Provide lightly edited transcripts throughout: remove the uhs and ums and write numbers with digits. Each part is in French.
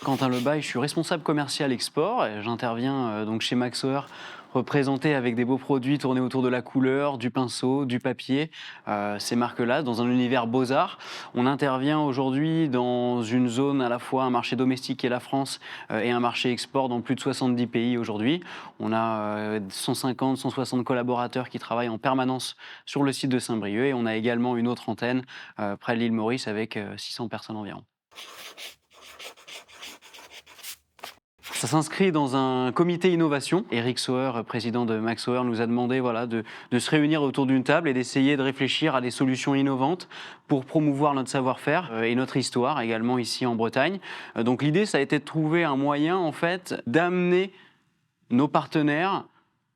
Quentin Lebaille, je suis responsable commercial export et j'interviens donc chez Maxauer, représenté avec des beaux produits tournés autour de la couleur, du pinceau, du papier, ces marques-là, dans un univers beaux-arts. On intervient aujourd'hui dans une zone à la fois un marché domestique qui est la France et un marché export dans plus de 70 pays aujourd'hui. On a 150, 160 collaborateurs qui travaillent en permanence sur le site de Saint-Brieuc et on a également une autre antenne près de l'île Maurice avec 600 personnes environ. Ça s'inscrit dans un comité innovation. Eric Sauer, président de Maxauer, nous a demandé de se réunir autour d'une table et d'essayer de réfléchir à des solutions innovantes pour promouvoir notre savoir-faire et notre histoire également ici en Bretagne. Donc l'idée, ça a été de trouver un moyen en fait d'amener nos partenaires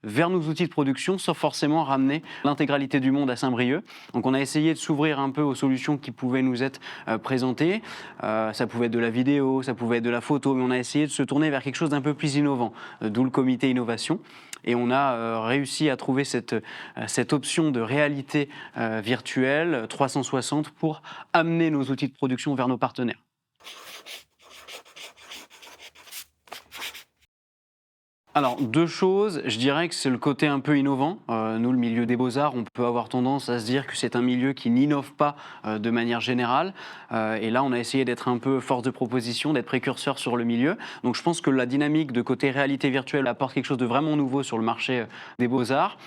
vers nos outils de production sans forcément ramener l'intégralité du monde à Saint-Brieuc. Donc on a essayé de s'ouvrir un peu aux solutions qui pouvaient nous être présentées. Ça pouvait être de la vidéo, ça pouvait être de la photo, mais on a essayé de se tourner vers quelque chose d'un peu plus innovant, d'où le comité innovation. Et on a réussi à trouver cette option de réalité virtuelle 360 pour amener nos outils de production vers nos partenaires. Alors, deux choses, je dirais que c'est le côté un peu innovant. Nous, le milieu des beaux-arts, on peut avoir tendance à se dire que c'est un milieu qui n'innove pas de manière générale. Et là, on a essayé d'être un peu force de proposition, d'être précurseur sur le milieu. Donc, je pense que la dynamique de côté réalité virtuelle apporte quelque chose de vraiment nouveau sur le marché des beaux-arts.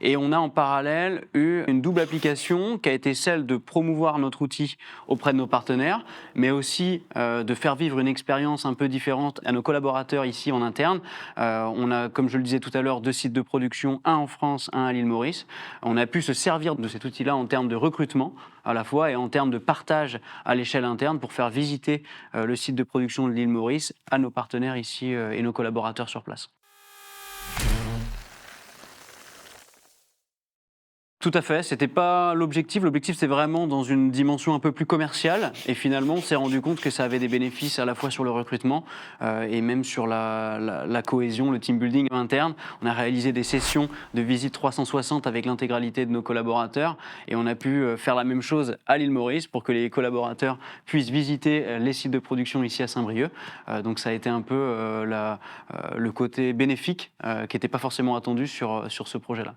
Et on a en parallèle eu une double application qui a été celle de promouvoir notre outil auprès de nos partenaires, mais aussi de faire vivre une expérience un peu différente à nos collaborateurs ici en interne. On a, comme je le disais tout à l'heure, 2 sites de production, un en France, un à l'île Maurice. On a pu se servir de cet outil-là en termes de recrutement à la fois et en termes de partage à l'échelle interne pour faire visiter le site de production de l'île Maurice à nos partenaires ici et nos collaborateurs sur place. Tout à fait, c'était pas l'objectif. L'objectif, c'est vraiment dans une dimension un peu plus commerciale. Et finalement, on s'est rendu compte que ça avait des bénéfices à la fois sur le recrutement et même sur la cohésion, le team building interne. On a réalisé des sessions de visite 360 avec l'intégralité de nos collaborateurs et on a pu faire la même chose à l'île Maurice pour que les collaborateurs puissent visiter les sites de production ici à Saint-Brieuc. Donc ça a été un peu le côté bénéfique qui n'était pas forcément attendu sur ce projet-là.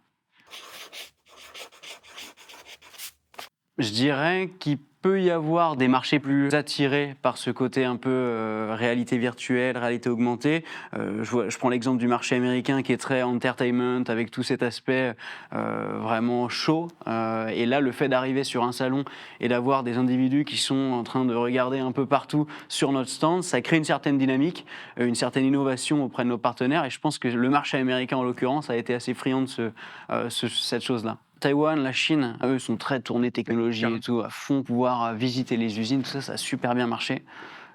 Je dirais qu'il peut y avoir des marchés plus attirés par ce côté un peu réalité virtuelle, réalité augmentée. Je prends l'exemple du marché américain qui est très entertainment avec tout cet aspect vraiment show. Et là, le fait d'arriver sur un salon et d'avoir des individus qui sont en train de regarder un peu partout sur notre stand, ça crée une certaine dynamique, une certaine innovation auprès de nos partenaires. Et je pense que le marché américain, en l'occurrence, a été assez friand de cette chose-là. Taïwan, la Chine, eux sont très tournés technologie et tout, à fond, pouvoir visiter les usines, tout ça, ça a super bien marché.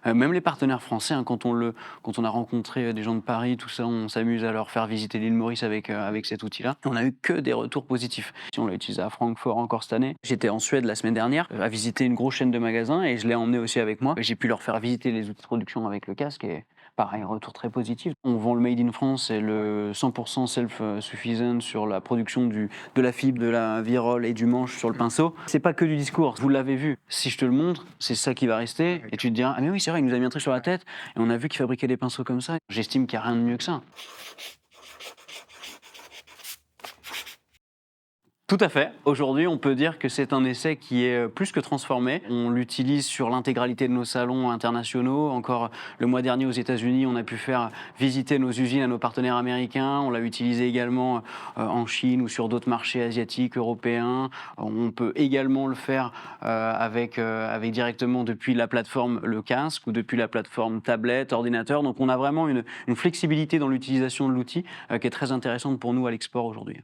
Même les partenaires français, hein, quand on a rencontré des gens de Paris, tout ça, on s'amuse à leur faire visiter l'île Maurice avec cet outil-là. On a eu que des retours positifs. On l'a utilisé à Francfort encore cette année. J'étais en Suède la semaine dernière à visiter une grosse chaîne de magasins et je l'ai emmené aussi avec moi. J'ai pu leur faire visiter les outils de production avec le casque et pareil, retour très positif. On vend le Made in France et le 100% self-suffisant sur la production de la fibre, de la virole et du manche sur le pinceau. C'est pas que du discours, vous l'avez vu. Si je te le montre, c'est ça qui va rester et tu te diras « Ah mais oui, c'est vrai, il nous a mis un truc sur la tête et on a vu qu'il fabriquait des pinceaux comme ça. » J'estime qu'il n'y a rien de mieux que ça. Tout à fait. Aujourd'hui, on peut dire que c'est un essai qui est plus que transformé. On l'utilise sur l'intégralité de nos salons internationaux. Encore le mois dernier aux États-Unis, on a pu faire visiter nos usines à nos partenaires américains. On l'a utilisé également en Chine ou sur d'autres marchés asiatiques, européens. On peut également le faire avec directement depuis la plateforme le casque ou depuis la plateforme tablette, ordinateur. Donc on a vraiment une flexibilité dans l'utilisation de l'outil qui est très intéressante pour nous à l'export aujourd'hui.